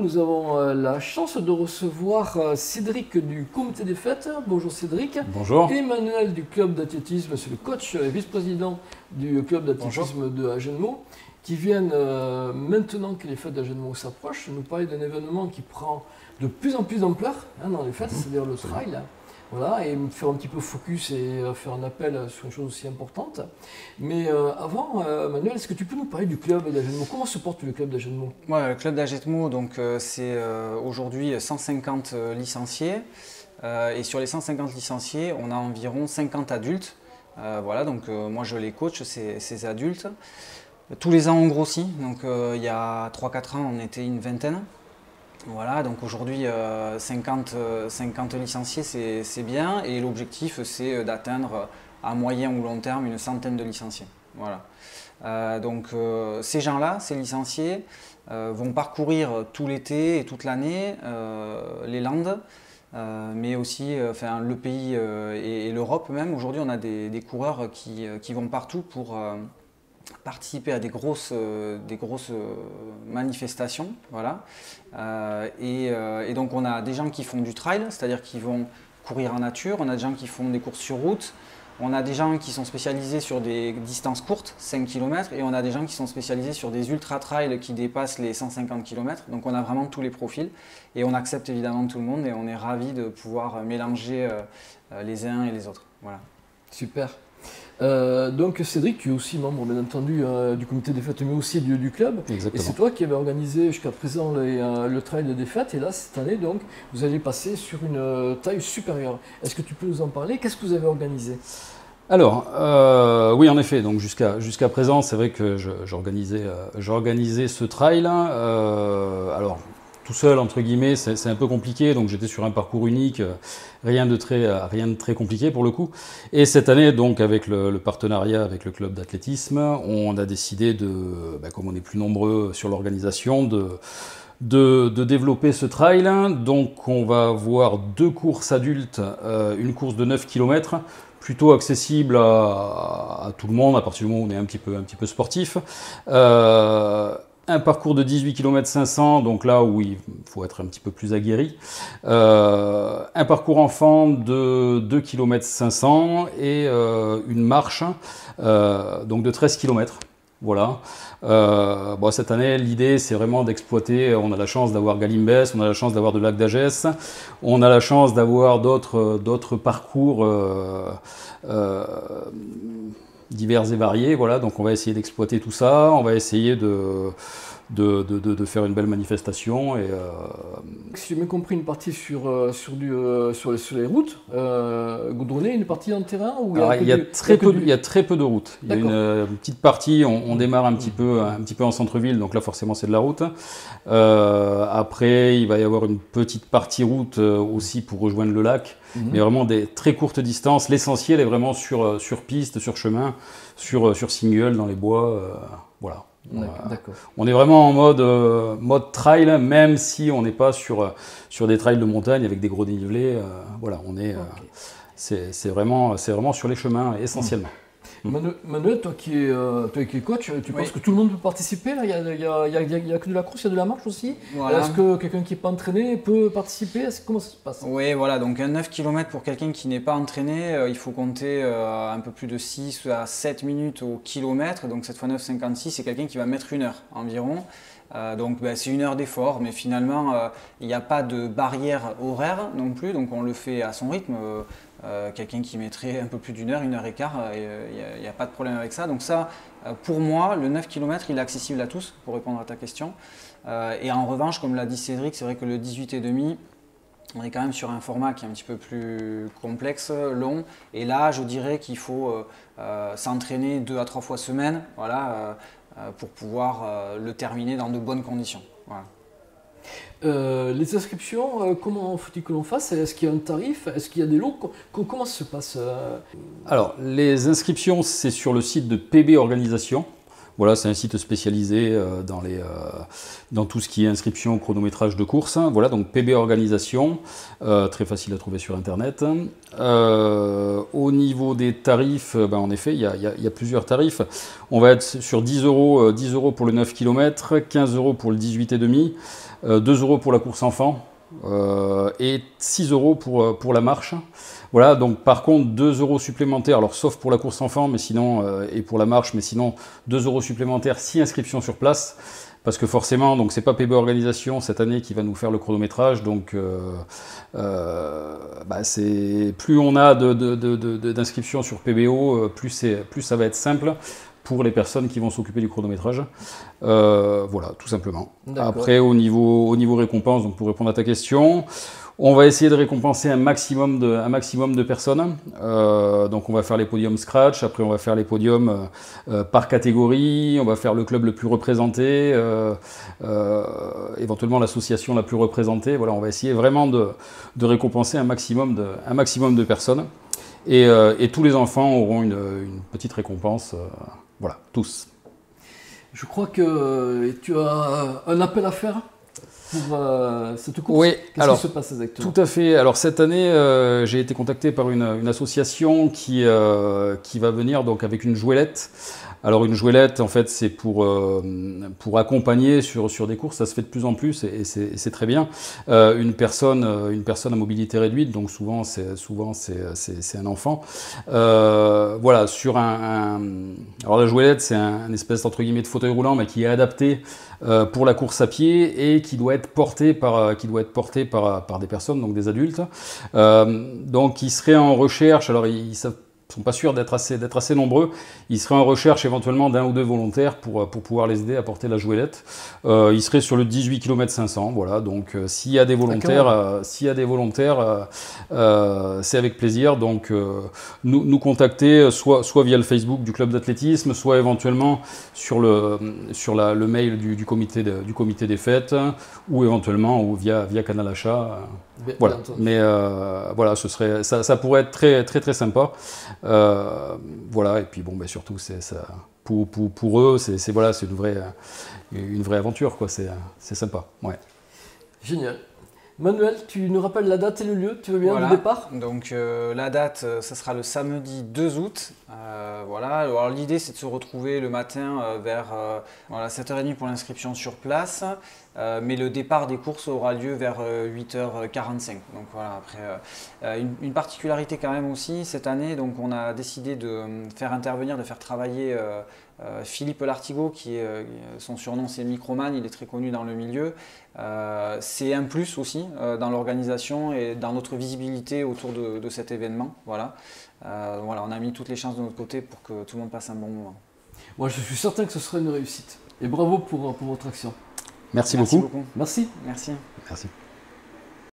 Nous avons la chance de recevoir Cédric du comité des fêtes. Bonjour Cédric. Bonjour. Et Emmanuel du club d'athlétisme, c'est le coach et vice-président du club d'athlétisme de Agenmo, qui viennent maintenant que les fêtes d'Agenmo s'approchent, nous parler d'un événement qui prend de plus en plus d'ampleur dans les fêtes, c'est-à-dire le trail. Voilà, et faire un petit peu focus et faire un appel sur une chose aussi importante. Mais avant, Manuel, est-ce que tu peux nous parler du club d'Agenmo? Comment se porte le club d'Agenmo? Ouais, le club d'Agenmo, donc c'est aujourd'hui 150 licenciés. Et sur les 150 licenciés, on a environ 50 adultes. Voilà, donc moi je les coach, ces adultes. Tous les ans on grossit, donc il y a 3-4 ans on était une vingtaine. Voilà, donc aujourd'hui 50 licenciés c'est bien, et l'objectif c'est d'atteindre à moyen ou long terme une centaine de licenciés. Voilà. Donc ces gens-là, ces licenciés, vont parcourir tout l'été et toute l'année les Landes, mais aussi le pays et l'Europe même. Aujourd'hui on a des coureurs qui vont partout pour participer à des grosses manifestations, voilà. Et donc on a des gens qui font du trail, c'est-à-dire qui vont courir en nature, on a des gens qui font des courses sur route, on a des gens qui sont spécialisés sur des distances courtes, 5 km, et on a des gens qui sont spécialisés sur des ultra-trails qui dépassent les 150 km, donc on a vraiment tous les profils, et on accepte évidemment tout le monde, et on est ravis de pouvoir mélanger les uns et les autres. Voilà. Super. Donc Cédric, tu es aussi membre bien entendu du comité des fêtes, mais aussi du club. Exactement. Et c'est toi qui avais organisé jusqu'à présent le trail des fêtes. Et là, cette année, donc, vous allez passer sur une taille supérieure. Est-ce que tu peux nous en parler? Qu'est-ce que vous avez organisé? Alors, oui, en effet, donc jusqu'à présent, c'est vrai que j'organisais ce trail. Alors, tout seul, entre guillemets, c'est un peu compliqué, donc j'étais sur un parcours unique, rien de très compliqué pour le coup. Et cette année, donc, avec le partenariat avec le club d'athlétisme, on a décidé comme on est plus nombreux sur l'organisation, de développer ce trail. Donc on va avoir 2 courses adultes, une course de 9 km, plutôt accessible à tout le monde, à partir du moment où on est un petit peu sportif. Un parcours de 18 km 500, donc là où il faut être un petit peu plus aguerri. Un parcours enfant de 2 km 500 et une marche donc de 13 km. Voilà. Cette année, l'idée, c'est vraiment d'exploiter. On a la chance d'avoir Galimbès, on a la chance d'avoir de Lac d'Agesse, on a la chance d'avoir d'autres parcours divers et variés, voilà, donc on va essayer d'exploiter tout ça, on va essayer de faire une belle manifestation. Et, si j'ai bien compris, une partie sur les routes goudronnées, une partie en terrain où il y a très peu de routes. Il y a une petite partie, on démarre un petit peu en centre-ville, donc là forcément c'est de la route. Après, il va y avoir une petite partie route aussi pour rejoindre le lac. Mais vraiment des très courtes distances. L'essentiel est vraiment sur piste, sur chemin, sur single, dans les bois. Voilà. On est vraiment en mode trail, même si on n'est pas sur des trails de montagne avec des gros dénivelés. Voilà, c'est vraiment sur les chemins essentiellement. Manuel, toi qui es coach, tu penses que tout le monde peut participer là? Il y a que de la course, il y a de la marche aussi. Voilà. Est-ce que quelqu'un qui n'est pas entraîné peut participer? Comment ça se passe? Oui, voilà, donc un 9 km pour quelqu'un qui n'est pas entraîné, il faut compter un peu plus de 6 à 7 minutes au kilomètre. Donc 7 x 9, 56, c'est quelqu'un qui va mettre 1 heure environ. Donc c'est 1 heure d'effort, mais finalement il n'y a pas de barrière horaire non plus, donc on le fait à son rythme. Quelqu'un qui mettrait un peu plus d'1 heure, 1 heure et quart, il n'y a pas de problème avec ça. Donc ça, pour moi, le 9 km, il est accessible à tous, pour répondre à ta question. Et en revanche, comme l'a dit Cédric, c'est vrai que le 18,5, on est quand même sur un format qui est un petit peu plus complexe, long. Et là, je dirais qu'il faut s'entraîner 2 à 3 fois semaine, voilà, pour pouvoir le terminer dans de bonnes conditions. Voilà. Les inscriptions, comment faut-il que l'on fasse? Est-ce qu'il y a un tarif? Est-ce qu'il y a des lots? Comment ça se passe? Alors, les inscriptions, c'est sur le site de PB Organisation. Voilà, c'est un site spécialisé dans tout ce qui est inscription, chronométrage de course. Voilà, donc PB Organisation, très facile à trouver sur Internet. Au niveau des tarifs, en effet, il y a plusieurs tarifs. On va être sur 10 euros pour le 9 km, 15 euros pour le 18,5. 2 € pour la course enfant et 6 € pour la marche. Voilà, donc par contre 2 € supplémentaires, alors sauf pour la course enfant mais sinon, et pour la marche, mais sinon 2 € supplémentaires si inscription sur place. Parce que forcément, donc c'est pas PBO Organisation cette année qui va nous faire le chronométrage, donc c'est plus on a d'inscriptions sur PBO, plus ça va être simple pour les personnes qui vont s'occuper du chronométrage. Voilà, tout simplement. Après, au niveau récompense, donc pour répondre à ta question, on va essayer de récompenser un maximum de personnes. Donc on va faire les podiums scratch, après on va faire les podiums par catégorie, on va faire le club le plus représenté, éventuellement l'association la plus représentée. Voilà, on va essayer vraiment de récompenser un maximum de personnes. Et tous les enfants auront une petite récompense, voilà, tous. Je crois que tu as un appel à faire pour cette course. Oui, qu'est-ce qui se passe exactement? Tout à fait. Alors cette année, j'ai été contacté par une association qui va venir donc avec une jouelette. Alors une jouelette, en fait, c'est pour accompagner sur des courses. Ça se fait de plus en plus et c'est très bien. Une personne à mobilité réduite, donc souvent c'est un enfant. Voilà, sur alors la jouelette, c'est un espèce entre guillemets de fauteuil roulant, mais qui est adapté pour la course à pied et qui doit être porté par des personnes, donc des adultes. Donc ils seraient en recherche. Alors ils sont pas sûrs d'être assez nombreux. Ils seraient en recherche éventuellement d'un ou deux volontaires pour pouvoir les aider à porter la jouelette. Ils seraient sur le 18 km 500. Voilà, donc s'il y a des volontaires, c'est avec plaisir. Donc nous contacter soit via le Facebook du club d'athlétisme, soit éventuellement sur le mail du comité des fêtes, ou éventuellement via Canal Achat. Voilà, mais voilà, ça pourrait être très très très sympa. Voilà, et puis bon, surtout c'est ça pour eux, c'est voilà, c'est une vraie aventure, quoi. C'est sympa, ouais. Génial. Manuel, tu nous rappelles la date et le lieu, tu veux bien, du départ? Donc la date, ça sera le samedi 2 août. Voilà. Alors l'idée, c'est de se retrouver le matin vers 7h30 pour l'inscription sur place. Mais le départ des courses aura lieu vers 8h45. Donc voilà, après, une particularité quand même aussi, cette année, donc on a décidé de faire travailler Philippe Lartigot, qui est, son surnom c'est Microman, il est très connu dans le milieu. C'est un plus aussi dans l'organisation et dans notre visibilité autour de cet événement. Voilà. Voilà, on a mis toutes les chances de notre côté pour que tout le monde passe un bon moment. Moi, je suis certain que ce sera une réussite. Et bravo pour votre action. Merci beaucoup. Merci. Merci. Merci.